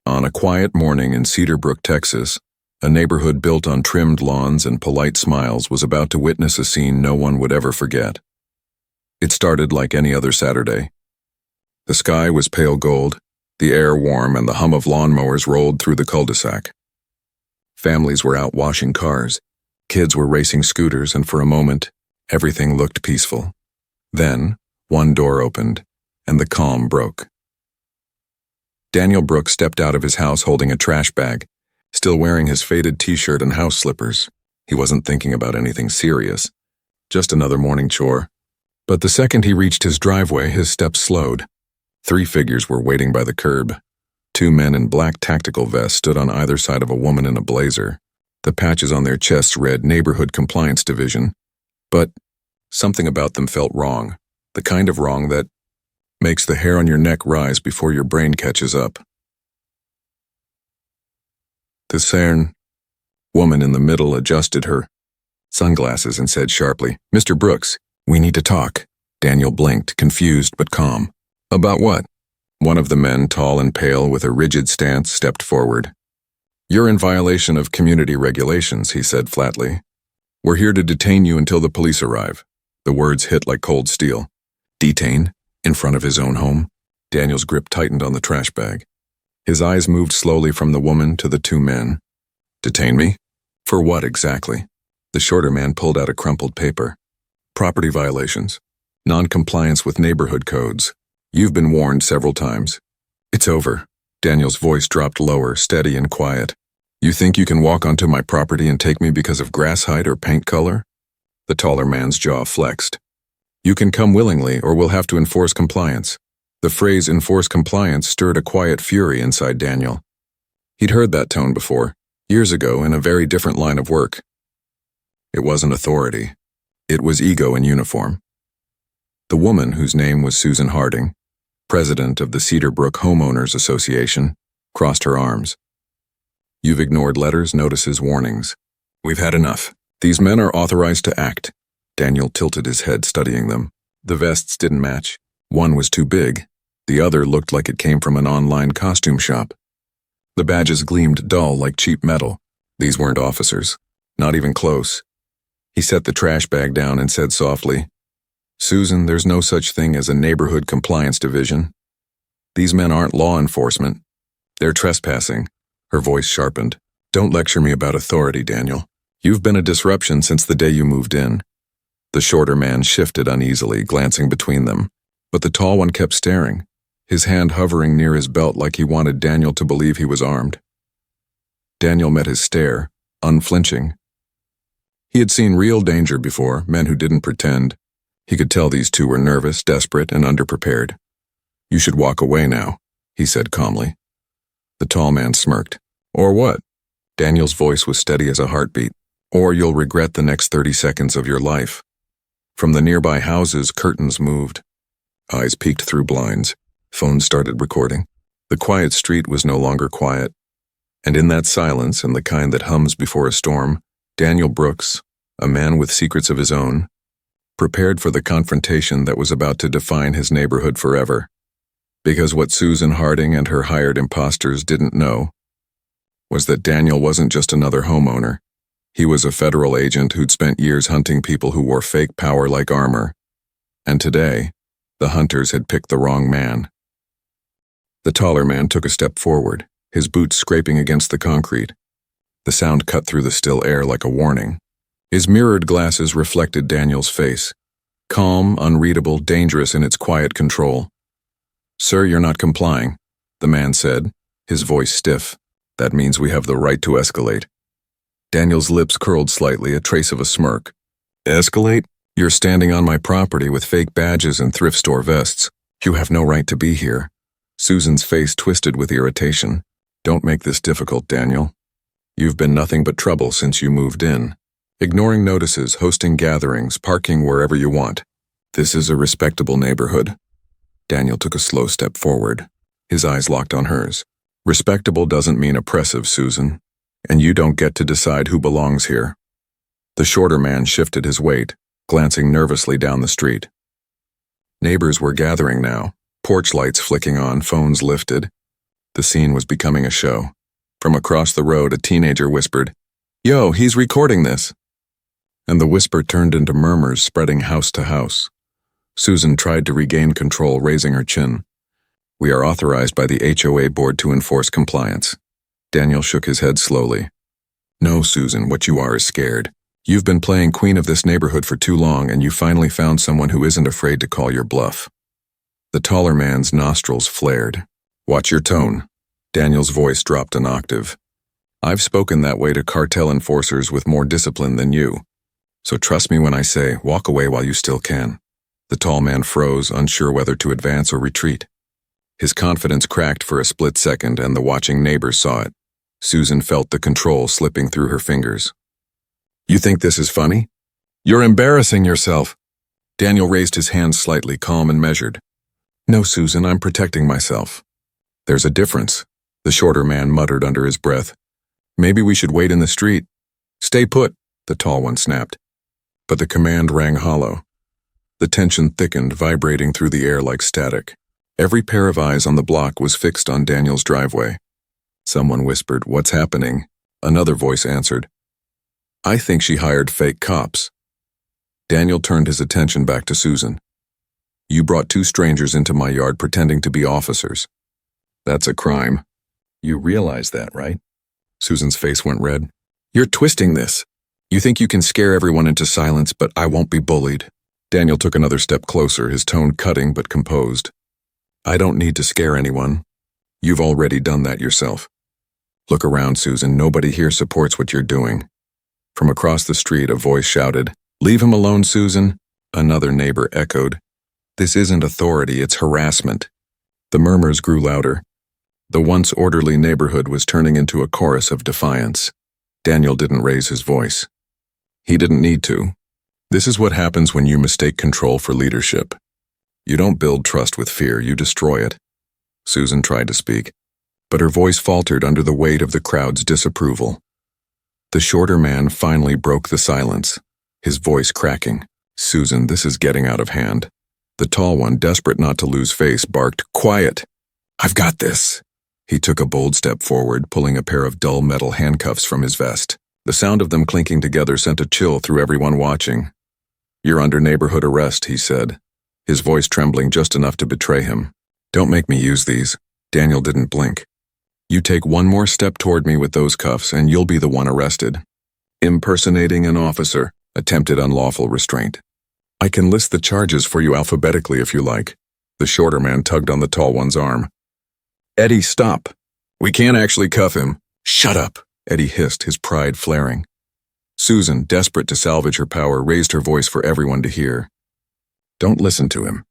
On a quiet morning in Cedarbrook, Texas, a neighborhood built on trimmed lawns and polite smiles was about to witness a scene no one would ever forget. It started like any other Saturday. The sky was pale gold, the air warm, and the hum of lawnmowers rolled through the cul-de-sac. Families were out washing cars, kids were racing scooters, and for a moment, everything looked peaceful. Then, one door opened, and the calm broke. Daniel Brooks stepped out of his house holding a trash bag, still wearing his faded t-shirt and house slippers. He wasn't thinking about anything serious, just another morning chore. But the second he reached his driveway, his steps slowed. 3 figures were waiting by the curb. 2 men in black tactical vests stood on either side of a woman in a blazer. The patches on their chests read Neighborhood Compliance Division. But something about them felt wrong, the kind of wrong that makes the hair on your neck rise before your brain catches up. The stern woman in the middle adjusted her sunglasses and said sharply, "Mr. Brooks, we need to talk." Daniel blinked, confused but calm. "About what?" One of the men, tall and pale with a rigid stance, stepped forward. "You're in violation of community regulations," he said flatly. "We're here to detain you until the police arrive." The words hit like cold steel. Detain? In front of his own home? Daniel's grip tightened on the trash bag. His eyes moved slowly from the woman to the 2 men. "Detain me? For what exactly?" The shorter man pulled out a crumpled paper. "Property violations. Non-compliance with neighborhood codes. You've been warned several times." "It's over." Daniel's voice dropped lower, steady and quiet. "You think you can walk onto my property and take me because of grass height or paint color?" The taller man's jaw flexed. "You can come willingly, or we'll have to enforce compliance." The phrase enforce compliance stirred a quiet fury inside Daniel. He'd heard that tone before, years ago in a very different line of work. It wasn't authority. It was ego in uniform. The woman, whose name was Susan Harding, president of the Cedarbrook Homeowners Association, crossed her arms. "You've ignored letters, notices, warnings. We've had enough. These men are authorized to act." Daniel tilted his head, studying them. The vests didn't match. One was too big. The other looked like it came from an online costume shop. The badges gleamed dull like cheap metal. These weren't officers. Not even close. He set the trash bag down and said softly, "Susan, there's no such thing as a neighborhood compliance division. These men aren't law enforcement. They're trespassing." Her voice sharpened. "Don't lecture me about authority, Daniel. You've been a disruption since the day you moved in." The shorter man shifted uneasily, glancing between them, but the tall one kept staring, his hand hovering near his belt like he wanted Daniel to believe he was armed. Daniel met his stare, unflinching. He had seen real danger before, men who didn't pretend. He could tell these 2 were nervous, desperate, and underprepared. "You should walk away now," he said calmly. The tall man smirked. "Or what?" Daniel's voice was steady as a heartbeat. "Or you'll regret the next 30 seconds of your life." From the nearby houses, curtains moved. Eyes peeked through blinds. Phones started recording. The quiet street was no longer quiet. And in that silence, and the kind that hums before a storm, Daniel Brooks, a man with secrets of his own, prepared for the confrontation that was about to define his neighborhood forever. Because what Susan Harding and her hired imposters didn't know was that Daniel wasn't just another homeowner. He was a federal agent who'd spent years hunting people who wore fake power like armor. And today, the hunters had picked the wrong man. The taller man took a step forward, his boots scraping against the concrete. The sound cut through the still air like a warning. His mirrored glasses reflected Daniel's face, calm, unreadable, dangerous in its quiet control. "Sir, you're not complying," the man said, his voice stiff. "That means we have the right to escalate." Daniel's lips curled slightly, a trace of a smirk. "Escalate? You're standing on my property with fake badges and thrift store vests. You have no right to be here." Susan's face twisted with irritation. "Don't make this difficult, Daniel. You've been nothing but trouble since you moved in. Ignoring notices, hosting gatherings, parking wherever you want. This is a respectable neighborhood." Daniel took a slow step forward. His eyes locked on hers. "Respectable doesn't mean oppressive, Susan. And you don't get to decide who belongs here." The shorter man shifted his weight, glancing nervously down the street. Neighbors were gathering now, porch lights flicking on, phones lifted. The scene was becoming a show. From across the road, a teenager whispered, "Yo, he's recording this." And the whisper turned into murmurs spreading house to house. Susan tried to regain control, raising her chin. "We are authorized by the HOA board to enforce compliance." Daniel shook his head slowly. "No, Susan, what you are is scared. You've been playing queen of this neighborhood for too long, and you finally found someone who isn't afraid to call your bluff." The taller man's nostrils flared. "Watch your tone." Daniel's voice dropped an octave. "I've spoken that way to cartel enforcers with more discipline than you. So trust me when I say, walk away while you still can." The tall man froze, unsure whether to advance or retreat. His confidence cracked for a split second, and the watching neighbors saw it. Susan felt the control slipping through her fingers. "You think this is funny? You're embarrassing yourself." Daniel raised his hands slightly, calm and measured. "No, Susan, I'm protecting myself." "There's a difference," the shorter man muttered under his breath. "Maybe we should wait in the street." "Stay put," the tall one snapped. But the command rang hollow. The tension thickened, vibrating through the air like static. Every pair of eyes on the block was fixed on Daniel's driveway. Someone whispered, "What's happening?" Another voice answered, "I think she hired fake cops." Daniel turned his attention back to Susan. "You brought two strangers into my yard pretending to be officers. That's a crime. You realize that, right?" Susan's face went red. "You're twisting this. You think you can scare everyone into silence, but I won't be bullied." Daniel took another step closer, his tone cutting but composed. "I don't need to scare anyone. You've already done that yourself. Look around, Susan. Nobody here supports what you're doing." From across the street, a voice shouted, "Leave him alone, Susan." Another neighbor echoed, "This isn't authority, it's harassment." The murmurs grew louder. The once orderly neighborhood was turning into a chorus of defiance. Daniel didn't raise his voice. He didn't need to. This is what happens when you mistake control for leadership. You don't build trust with fear, you destroy it. Susan tried to speak, but her voice faltered under the weight of the crowd's disapproval. The shorter man finally broke the silence, his voice cracking. "Susan, this is getting out of hand." The tall one, desperate not to lose face, barked, "Quiet! I've got this." He took a bold step forward, pulling a pair of dull metal handcuffs from his vest. The sound of them clinking together sent a chill through everyone watching. "You're under neighborhood arrest," he said, his voice trembling just enough to betray him. "Don't make me use these." Daniel didn't blink. "You take one more step toward me with those cuffs, and you'll be the one arrested. Impersonating an officer, attempted unlawful restraint. I can list the charges for you alphabetically if you like." The shorter man tugged on the tall one's arm. "Eddie, stop. We can't actually cuff him." "Shut up," Eddie hissed, his pride flaring. Susan, desperate to salvage her power, raised her voice for everyone to hear. "Don't listen to him.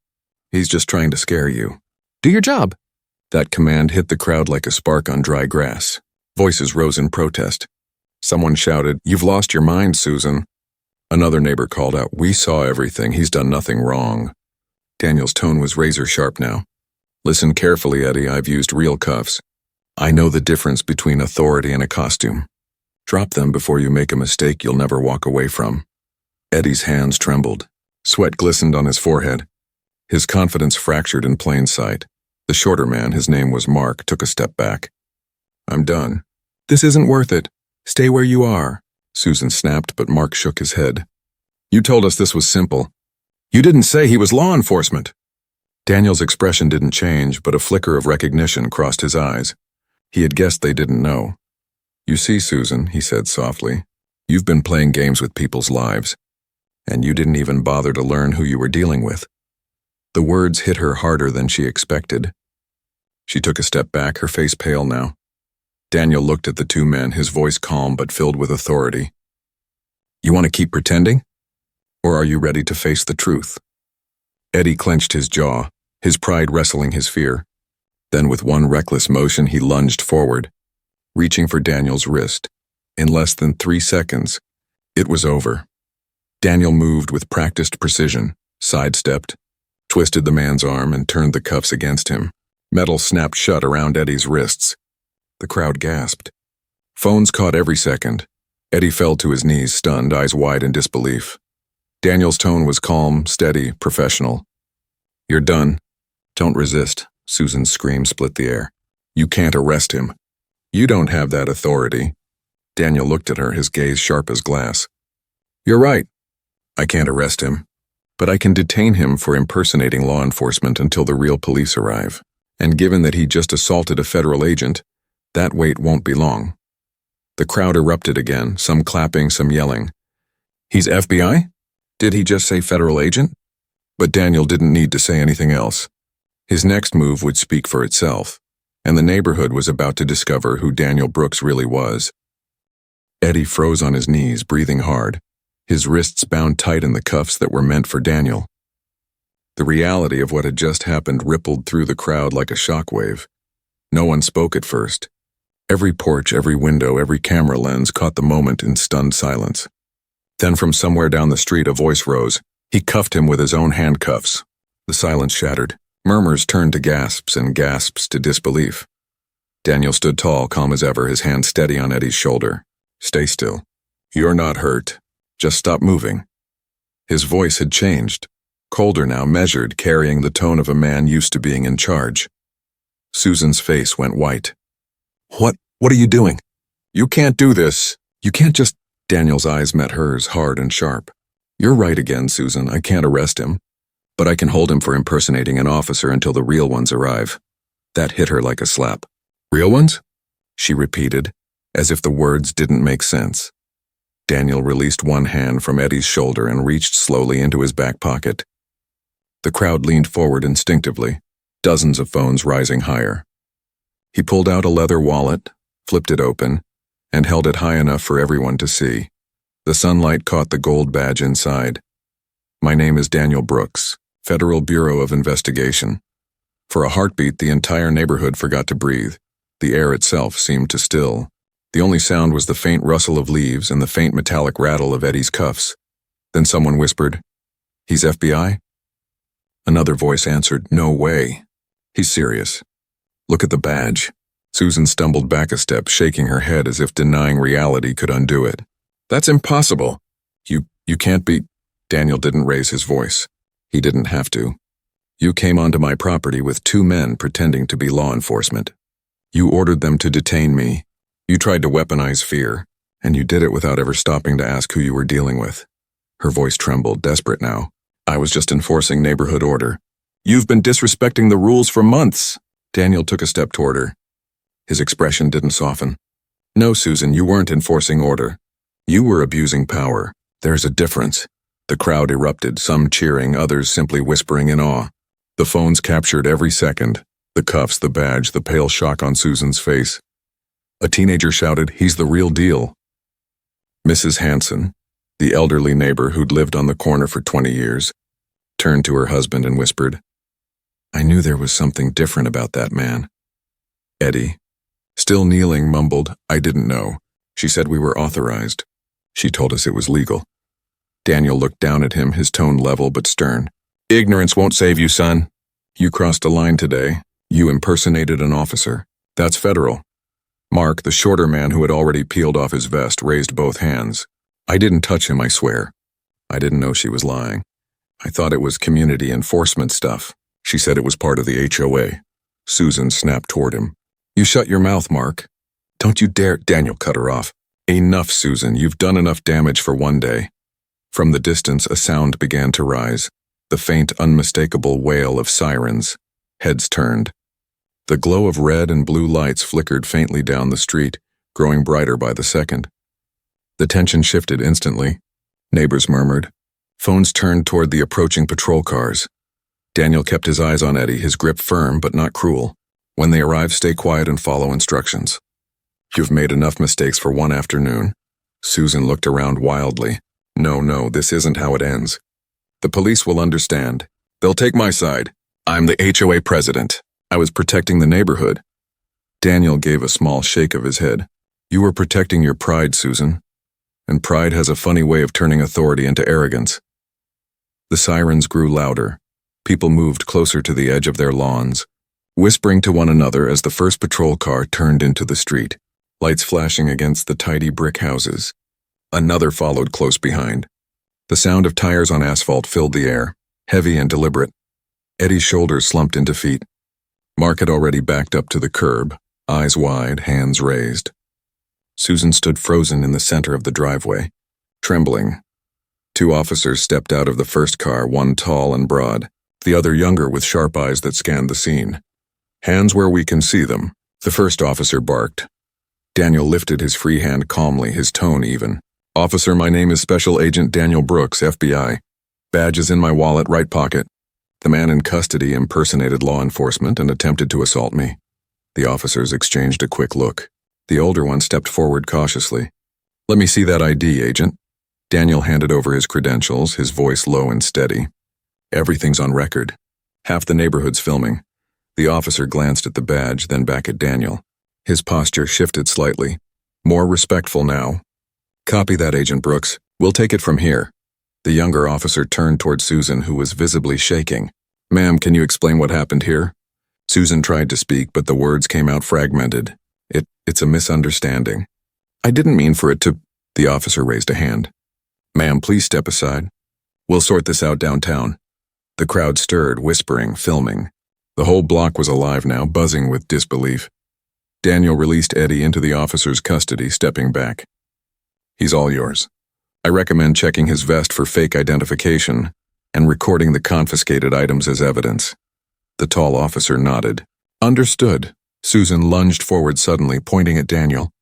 He's just trying to scare you. Do your job." That command hit the crowd like a spark on dry grass. Voices rose in protest. Someone shouted, "You've lost your mind, Susan." Another neighbor called out, "We saw everything. He's done nothing wrong." Daniel's tone was razor sharp now. "Listen carefully, Eddie. I've used real cuffs. I know the difference between authority and a costume. Drop them before you make a mistake you'll never walk away from." Eddie's hands trembled. Sweat glistened on his forehead. His confidence fractured in plain sight. The shorter man, his name was Mark, took a step back. "I'm done." "This isn't worth it. Stay where you are," Susan snapped, but Mark shook his head. "You told us this was simple. You didn't say he was law enforcement." Daniel's expression didn't change, but a flicker of recognition crossed his eyes. He had guessed they didn't know. "You see, Susan," he said softly, "you've been playing games with people's lives, and you didn't even bother to learn who you were dealing with." The words hit her harder than she expected. She took a step back, her face pale now. Daniel looked at the two men, his voice calm but filled with authority. "You want to keep pretending? Or are you ready to face the truth?" Eddie clenched his jaw, his pride wrestling his fear. Then with one reckless motion he lunged forward, reaching for Daniel's wrist. In less than 3 seconds, it was over. Daniel moved with practiced precision, sidestepped, twisted the man's arm, and turned the cuffs against him. Metal snapped shut around Eddie's wrists. The crowd gasped. Phones caught every second. Eddie fell to his knees, stunned, eyes wide in disbelief. Daniel's tone was calm, steady, professional. "You're done. Don't resist." Susan's scream split the air. You can't arrest him. You don't have that authority. Daniel looked at her, his gaze sharp as glass. You're right. I can't arrest him. But I can detain him for impersonating law enforcement until the real police arrive. And given that he just assaulted a federal agent, that wait won't be long. The crowd erupted again, some clapping, some yelling. He's FBI? Did he just say federal agent? But Daniel didn't need to say anything else. His next move would speak for itself, and the neighborhood was about to discover who Daniel Brooks really was. Eddie froze on his knees, breathing hard, his wrists bound tight in the cuffs that were meant for Daniel. The reality of what had just happened rippled through the crowd like a shockwave. No one spoke at first. Every porch, every window, every camera lens caught the moment in stunned silence. Then from somewhere down the street a voice rose. He cuffed him with his own handcuffs. The silence shattered. Murmurs turned to gasps and gasps to disbelief. Daniel stood tall, calm as ever, his hand steady on Eddie's shoulder. Stay still. You're not hurt. Just stop moving. His voice had changed. Colder now, measured, carrying the tone of a man used to being in charge. Susan's face went white. What are you doing? You can't do this. You can't just... Daniel's eyes met hers, hard and sharp. You're right again, Susan. I can't arrest him. But I can hold him for impersonating an officer until the real ones arrive. That hit her like a slap. Real ones? She repeated, as if the words didn't make sense. Daniel released one hand from Eddie's shoulder and reached slowly into his back pocket. The crowd leaned forward instinctively, dozens of phones rising higher. He pulled out a leather wallet, flipped it open, and held it high enough for everyone to see. The sunlight caught the gold badge inside. My name is Daniel Brooks, Federal Bureau of Investigation. For a heartbeat, the entire neighborhood forgot to breathe. The air itself seemed to still. The only sound was the faint rustle of leaves and the faint metallic rattle of Eddie's cuffs. Then someone whispered, "He's FBI?" Another voice answered, "No way. He's serious. Look at the badge." Susan stumbled back a step, shaking her head as if denying reality could undo it. "That's impossible. You can't be..." Daniel didn't raise his voice. He didn't have to. "You came onto my property with two men pretending to be law enforcement. You ordered them to detain me. You tried to weaponize fear, and you did it without ever stopping to ask who you were dealing with." Her voice trembled, desperate now. "I was just enforcing neighborhood order." "You've been disrespecting the rules for months." Daniel took a step toward her. His expression didn't soften. "No, Susan, you weren't enforcing order. You were abusing power. There's a difference." The crowd erupted, some cheering, others simply whispering in awe. The phones captured every second. The cuffs, the badge, the pale shock on Susan's face. A teenager shouted, "He's the real deal." Mrs. Hanson, the elderly neighbor who'd lived on the corner for 20 years, turned to her husband and whispered, "I knew there was something different about that man." Eddie, still kneeling, mumbled, "I didn't know. She said we were authorized. She told us it was legal." Daniel looked down at him, his tone level but stern. "Ignorance won't save you, son. You crossed a line today. You impersonated an officer. That's federal." Mark, the shorter man who had already peeled off his vest, raised both hands. "I didn't touch him, I swear." I didn't know she was lying. I thought it was community enforcement stuff. She said it was part of the HOA. Susan snapped toward him. "You shut your mouth, Mark. Don't you dare..." Daniel cut her off. "Enough, Susan. You've done enough damage for one day." From the distance, a sound began to rise. The faint, unmistakable wail of sirens. Heads turned. The glow of red and blue lights flickered faintly down the street, growing brighter by the second. The tension shifted instantly. Neighbors murmured. Phones turned toward the approaching patrol cars. Daniel kept his eyes on Eddie, his grip firm but not cruel. "When they arrive, stay quiet and follow instructions. You've made enough mistakes for one afternoon." Susan looked around wildly. No, this isn't how it ends. "The police will understand. They'll take my side. I'm the HOA president. I was protecting the neighborhood." Daniel gave a small shake of his head. "You were protecting your pride, Susan. And pride has a funny way of turning authority into arrogance." The sirens grew louder. People moved closer to the edge of their lawns, whispering to one another as the first patrol car turned into the street, lights flashing against the tidy brick houses. Another followed close behind. The sound of tires on asphalt filled the air, heavy and deliberate. Eddie's shoulders slumped into feet. Mark had already backed up to the curb, eyes wide, hands raised. Susan stood frozen in the center of the driveway, trembling. Two officers stepped out of the first car, one tall and broad, the other younger with sharp eyes that scanned the scene. "Hands where we can see them," the first officer barked. Daniel lifted his free hand calmly, his tone even. "Officer, my name is Special Agent Daniel Brooks, FBI. Badge is in my wallet, right pocket." The man in custody impersonated law enforcement and attempted to assault me. The officers exchanged a quick look. The older one stepped forward cautiously. "Let me see that ID, Agent." Daniel handed over his credentials, his voice low and steady. "Everything's on record. Half the neighborhood's filming." The officer glanced at the badge, then back at Daniel. His posture shifted slightly. More respectful now. "Copy that, Agent Brooks. We'll take it from here." The younger officer turned toward Susan, who was visibly shaking. "Ma'am, can you explain what happened here?" Susan tried to speak, but the words came out fragmented. It's a misunderstanding." "I didn't mean for it to—" The officer raised a hand. "Ma'am, please step aside. We'll sort this out downtown." The crowd stirred, whispering, filming. The whole block was alive now, buzzing with disbelief. Daniel released Eddie into the officer's custody, stepping back. "He's all yours. I recommend checking his vest for fake identification and recording the confiscated items as evidence." The tall officer nodded. "Understood." Susan lunged forward suddenly, pointing at Daniel.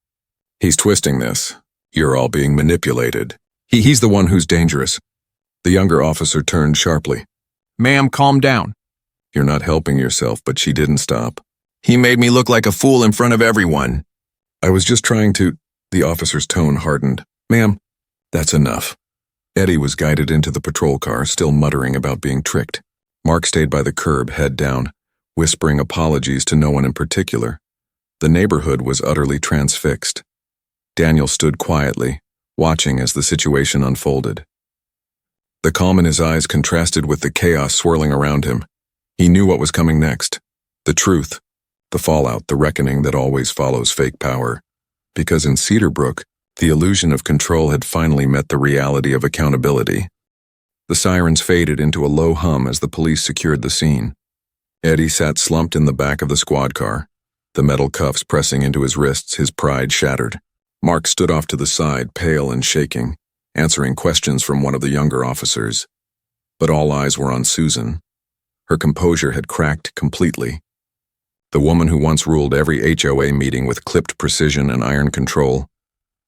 "He's twisting this. You're all being manipulated. He's the one who's dangerous." The younger officer turned sharply. "Ma'am, calm down." "You're not helping yourself," but she didn't stop. "He made me look like a fool in front of everyone." "I was just trying to—" The officer's tone hardened. "Ma'am, that's enough." Eddie was guided into the patrol car, still muttering about being tricked. Mark stayed by the curb, head down, whispering apologies to no one in particular. The neighborhood was utterly transfixed. Daniel stood quietly, watching as the situation unfolded. The calm in his eyes contrasted with the chaos swirling around him. He knew what was coming next. The truth. The fallout, the reckoning that always follows fake power. Because in Cedarbrook, the illusion of control had finally met the reality of accountability. The sirens faded into a low hum as the police secured the scene. Eddie sat slumped in the back of the squad car, the metal cuffs pressing into his wrists, his pride shattered. Mark stood off to the side, pale and shaking, answering questions from one of the younger officers. But all eyes were on Susan. Her composure had cracked completely. The woman who once ruled every HOA meeting with clipped precision and iron control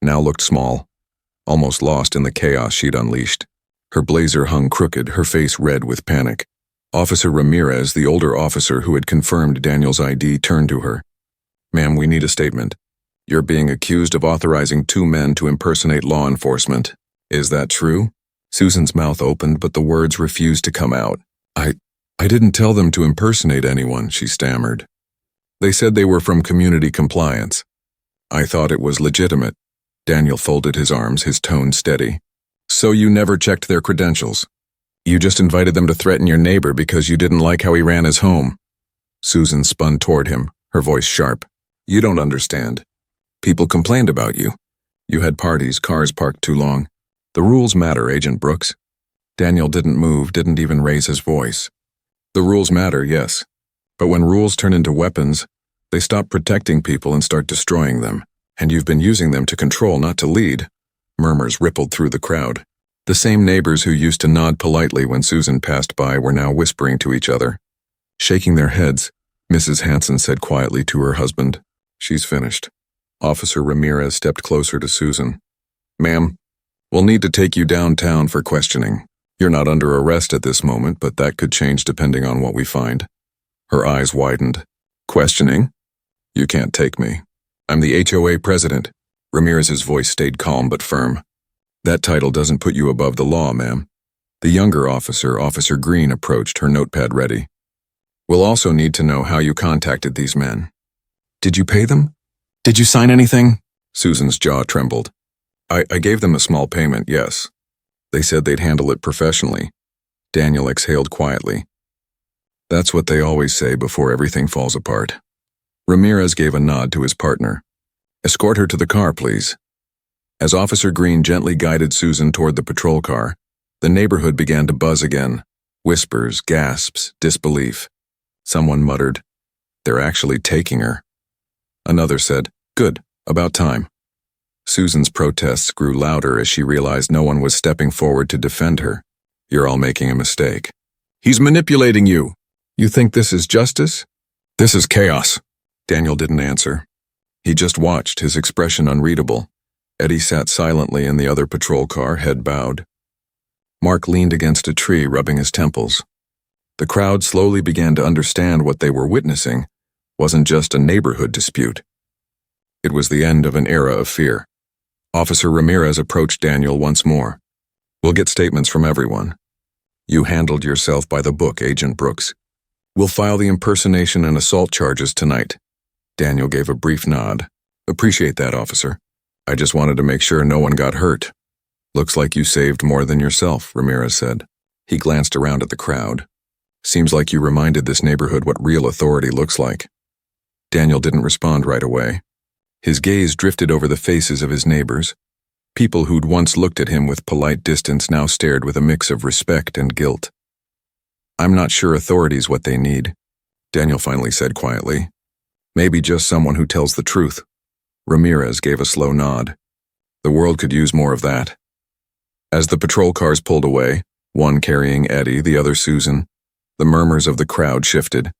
now looked small, almost lost in the chaos she'd unleashed. Her blazer hung crooked, her face red with panic. Officer Ramirez, the older officer who had confirmed Daniel's ID, turned to her. "Ma'am, we need a statement. You're being accused of authorizing two men to impersonate law enforcement. Is that true?" Susan's mouth opened, but the words refused to come out. I didn't tell them to impersonate anyone," she stammered. "They said they were from community compliance. I thought it was legitimate." Daniel folded his arms, his tone steady. "So you never checked their credentials? You just invited them to threaten your neighbor because you didn't like how he ran his home?" Susan spun toward him, her voice sharp. "You don't understand. People complained about you. You had parties, cars parked too long. The rules matter, Agent Brooks." Daniel didn't move, didn't even raise his voice. "The rules matter, yes. But when rules turn into weapons, they stop protecting people and start destroying them. And you've been using them to control, not to lead." Murmurs rippled through the crowd. The same neighbors who used to nod politely when Susan passed by were now whispering to each other. Shaking their heads, Mrs. Hanson said quietly to her husband, "She's finished." Officer Ramirez stepped closer to Susan. "Ma'am, we'll need to take you downtown for questioning. You're not under arrest at this moment, but that could change depending on what we find." Her eyes widened. "Questioning? You can't take me. I'm the HOA president." Ramirez's voice stayed calm but firm. "That title doesn't put you above the law, ma'am." The younger officer, Officer Green, approached, her notepad ready. "We'll also need to know how you contacted these men. Did you pay them? Did you sign anything?" Susan's jaw trembled. I gave them a small payment, yes. They said they'd handle it professionally." Daniel exhaled quietly. "That's what they always say before everything falls apart." Ramirez gave a nod to his partner. "Escort her to the car, please." As Officer Green gently guided Susan toward the patrol car, the neighborhood began to buzz again. Whispers, gasps, disbelief. Someone muttered, "They're actually taking her." Another said, "Good, about time." Susan's protests grew louder as she realized no one was stepping forward to defend her. "You're all making a mistake. He's manipulating you. You think this is justice? This is chaos." Daniel didn't answer. He just watched, his expression unreadable. Eddie sat silently in the other patrol car, head bowed. Mark leaned against a tree, rubbing his temples. The crowd slowly began to understand what they were witnessing wasn't just a neighborhood dispute. It was the end of an era of fear. Officer Ramirez approached Daniel once more. "We'll get statements from everyone. You handled yourself by the book, Agent Brooks. We'll file the impersonation and assault charges tonight." Daniel gave a brief nod. "Appreciate that, officer. I just wanted to make sure no one got hurt." "Looks like you saved more than yourself," Ramirez said. He glanced around at the crowd. "Seems like you reminded this neighborhood what real authority looks like." Daniel didn't respond right away. His gaze drifted over the faces of his neighbors. People who'd once looked at him with polite distance now stared with a mix of respect and guilt. "I'm not sure authority's what they need," Daniel finally said quietly. "Maybe just someone who tells the truth." Ramirez gave a slow nod. "The world could use more of that." As the patrol cars pulled away, one carrying Eddie, the other Susan, the murmurs of the crowd shifted.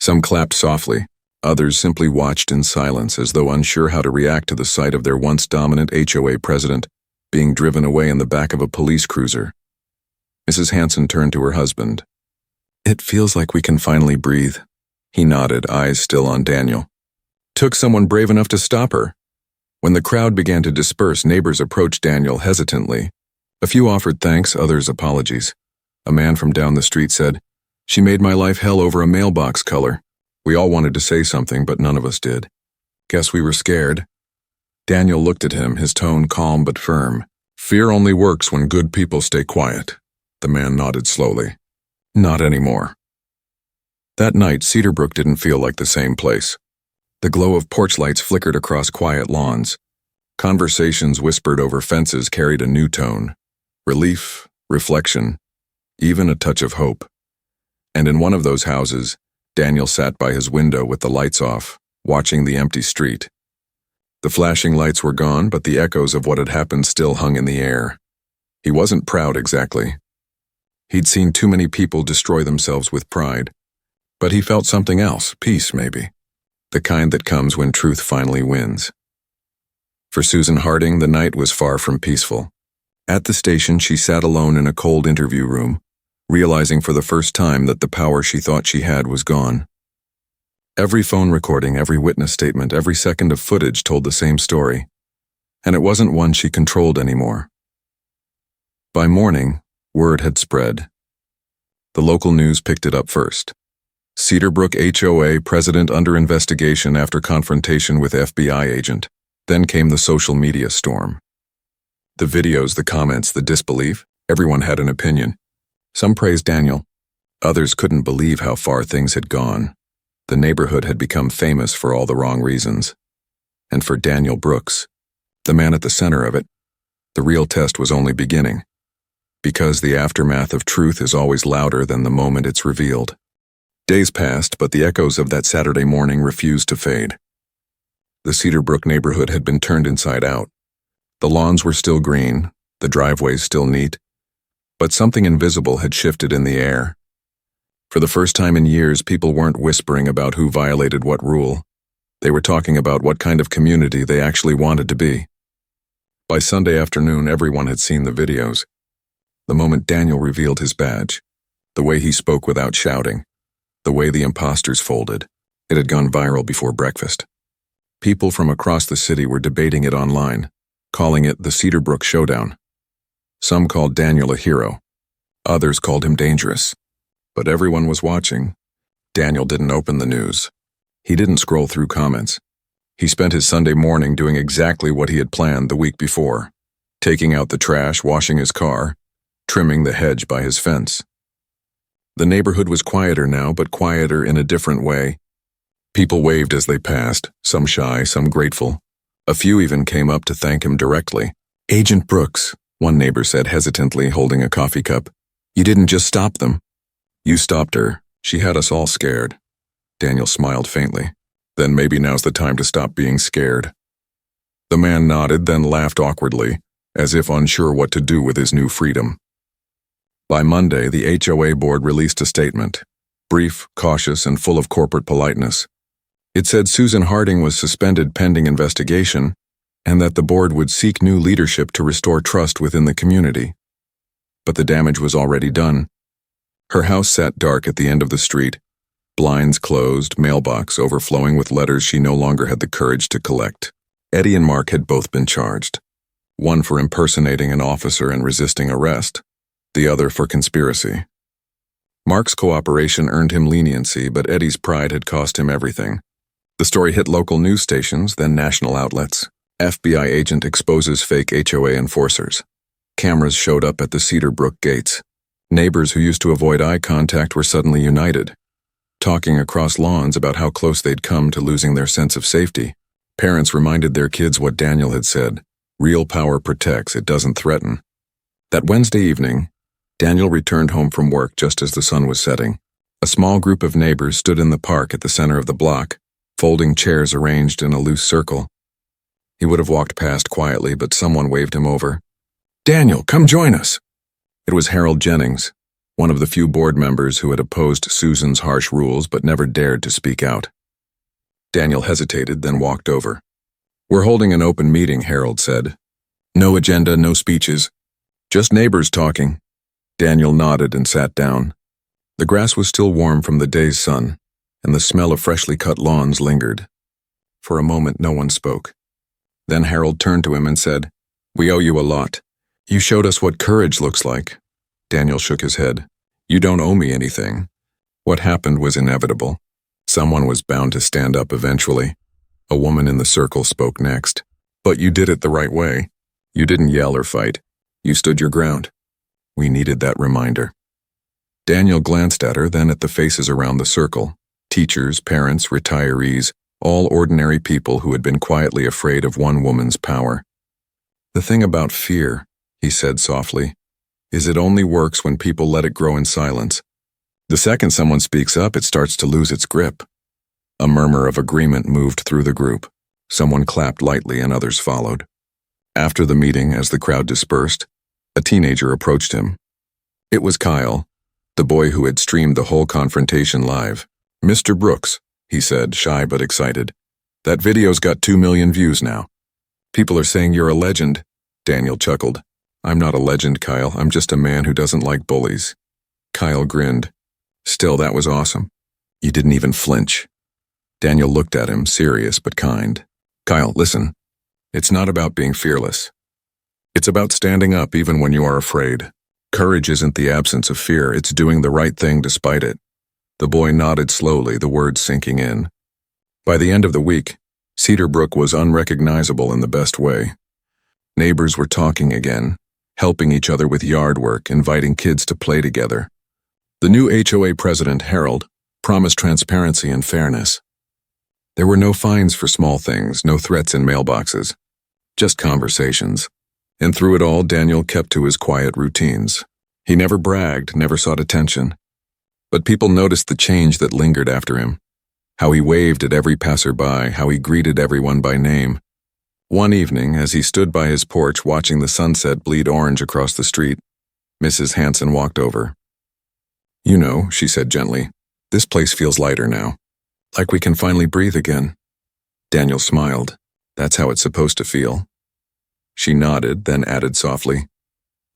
Some clapped softly. Others simply watched in silence as though unsure how to react to the sight of their once dominant HOA president being driven away in the back of a police cruiser. Mrs. Hanson turned to her husband. "It feels like we can finally breathe." He nodded, eyes still on Daniel. "Took someone brave enough to stop her." When the crowd began to disperse, neighbors approached Daniel hesitantly. A few offered thanks, others apologies. A man from down the street said, "She made my life hell over a mailbox color." We all wanted to say something, but none of us did. "Guess we were scared." Daniel looked at him, his tone calm but firm. "Fear only works when good people stay quiet." The man nodded slowly. "Not anymore." That night, Cedarbrook didn't feel like the same place. The glow of porch lights flickered across quiet lawns. Conversations whispered over fences carried a new tone. Relief, reflection, even a touch of hope. And in one of those houses, Daniel sat by his window with the lights off, watching the empty street. The flashing lights were gone, but the echoes of what had happened still hung in the air. He wasn't proud exactly. He'd seen too many people destroy themselves with pride. But he felt something else, peace maybe. The kind that comes when truth finally wins. For Susan Harding, the night was far from peaceful. At the station, she sat alone in a cold interview room, realizing for the first time that the power she thought she had was gone. Every phone recording, every witness statement, every second of footage told the same story, and it wasn't one she controlled anymore. By morning, word had spread. The local news picked it up first. Cedarbrook HOA president under investigation after confrontation with FBI agent. Then came the social media storm. The videos, the comments, the disbelief, everyone had an opinion. Some praised Daniel. Others couldn't believe how far things had gone. The neighborhood had become famous for all the wrong reasons. And for Daniel Brooks, the man at the center of it, the real test was only beginning. Because the aftermath of truth is always louder than the moment it's revealed. Days passed, but the echoes of that Saturday morning refused to fade. The Cedarbrook neighborhood had been turned inside out. The lawns were still green, the driveways still neat, but something invisible had shifted in the air. For the first time in years, people weren't whispering about who violated what rule. They were talking about what kind of community they actually wanted to be. By Sunday afternoon, everyone had seen the videos. The moment Daniel revealed his badge, the way he spoke without shouting, the way the imposters folded, it had gone viral before breakfast. People from across the city were debating it online, calling it the Cedarbrook Showdown. Some called Daniel a hero. Others called him dangerous. But everyone was watching. Daniel didn't open the news. He didn't scroll through comments. He spent his Sunday morning doing exactly what he had planned the week before, taking out the trash, washing his car, trimming the hedge by his fence. The neighborhood was quieter now, but quieter in a different way. People waved as they passed, some shy, some grateful. A few even came up to thank him directly. "Agent Brooks," one neighbor said hesitantly, holding a coffee cup. "You didn't just stop them." "You stopped her. She had us all scared." Daniel smiled faintly. Then maybe now's the time to stop being scared. The man nodded, then laughed awkwardly, as if unsure what to do with his new freedom. By Monday, the HOA board released a statement, brief, cautious, and full of corporate politeness. It said Susan Harding was suspended pending investigation, and that the board would seek new leadership to restore trust within the community. But the damage was already done. Her house sat dark at the end of the street, blinds closed, mailbox overflowing with letters she no longer had the courage to collect. Eddie and Mark had both been charged, one for impersonating an officer and resisting arrest, the other for conspiracy. Mark's cooperation earned him leniency, but Eddie's pride had cost him everything. The story hit local news stations, then national outlets. FBI agent exposes fake HOA enforcers. Cameras showed up at the Cedarbrook gates. Neighbors who used to avoid eye contact were suddenly united, talking across lawns about how close they'd come to losing their sense of safety. Parents reminded their kids what Daniel had said, "Real power protects, it doesn't threaten." That Wednesday evening, Daniel returned home from work just as the sun was setting. A small group of neighbors stood in the park at the center of the block, folding chairs arranged in a loose circle. He would have walked past quietly, but someone waved him over. "Daniel, come join us." It was Harold Jennings, one of the few board members who had opposed Susan's harsh rules but never dared to speak out. Daniel hesitated, then walked over. "We're holding an open meeting," Harold said. "No agenda, no speeches. Just neighbors talking." Daniel nodded and sat down. The grass was still warm from the day's sun, and the smell of freshly cut lawns lingered. For a moment, no one spoke. Then Harold turned to him and said, "We owe you a lot. You showed us what courage looks like." Daniel shook his head. "You don't owe me anything. What happened was inevitable. Someone was bound to stand up eventually." A woman in the circle spoke next. "But you did it the right way. You didn't yell or fight. You stood your ground." We needed that reminder. Daniel glanced at her, then at the faces around the circle. Teachers, parents, retirees, all ordinary people who had been quietly afraid of one woman's power. "The thing about fear," he said softly, "is it only works when people let it grow in silence. The second someone speaks up, it starts to lose its grip." A murmur of agreement moved through the group. Someone clapped lightly and others followed. After the meeting, as the crowd dispersed, a teenager approached him. It was Kyle, the boy who had streamed the whole confrontation live. "Mr. Brooks," he said, shy but excited. "That video's got 2 million views now. People are saying you're a legend." Daniel chuckled. "I'm not a legend, Kyle. I'm just a man who doesn't like bullies." Kyle grinned. "Still, that was awesome. You didn't even flinch." Daniel looked at him, serious but kind. "Kyle, listen. It's not about being fearless. It's about standing up even when you are afraid. Courage isn't the absence of fear, it's doing the right thing despite it." The boy nodded slowly, the words sinking in. By the end of the week, Cedarbrook was unrecognizable in the best way. Neighbors were talking again, helping each other with yard work, inviting kids to play together. The new HOA president, Harold, promised transparency and fairness. There were no fines for small things, no threats in mailboxes, just conversations. And through it all, Daniel kept to his quiet routines. He never bragged, never sought attention. But people noticed the change that lingered after him. How he waved at every passerby, how he greeted everyone by name. One evening, as he stood by his porch watching the sunset bleed orange across the street, Mrs. Hanson walked over. "You know," she said gently, "this place feels lighter now. Like we can finally breathe again." Daniel smiled. "That's how it's supposed to feel." She nodded, then added softly,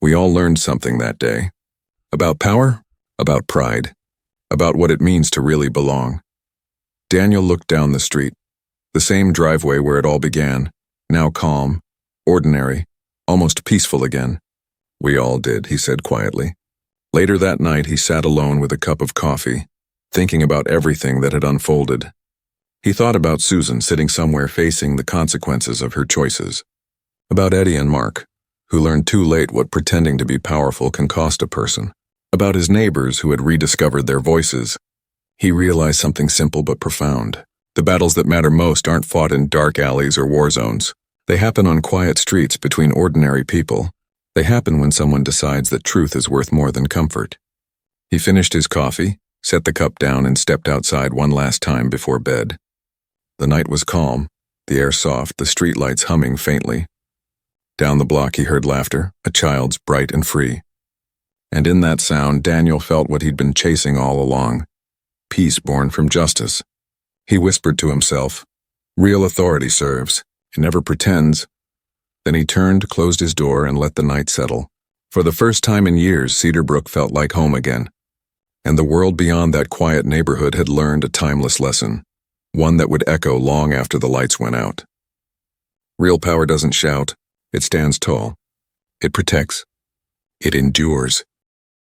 "We all learned something that day. About power, about pride, about what it means to really belong." Daniel looked down the street, the same driveway where it all began, now calm, ordinary, almost peaceful again. "We all did," he said quietly. Later that night, he sat alone with a cup of coffee, thinking about everything that had unfolded. He thought about Susan sitting somewhere facing the consequences of her choices. About Eddie and Mark, who learned too late what pretending to be powerful can cost a person. About his neighbors who had rediscovered their voices. He realized something simple but profound. The battles that matter most aren't fought in dark alleys or war zones. They happen on quiet streets between ordinary people. They happen when someone decides that truth is worth more than comfort. He finished his coffee, set the cup down, and stepped outside one last time before bed. The night was calm, the air soft, the streetlights humming faintly. Down the block he heard laughter, a child's bright and free. And in that sound, Daniel felt what he'd been chasing all along, peace born from justice. He whispered to himself, "Real authority serves. It never pretends." Then he turned, closed his door, and let the night settle. For the first time in years, Cedarbrook felt like home again. And the world beyond that quiet neighborhood had learned a timeless lesson, one that would echo long after the lights went out. Real power doesn't shout. It stands tall. It protects. It endures.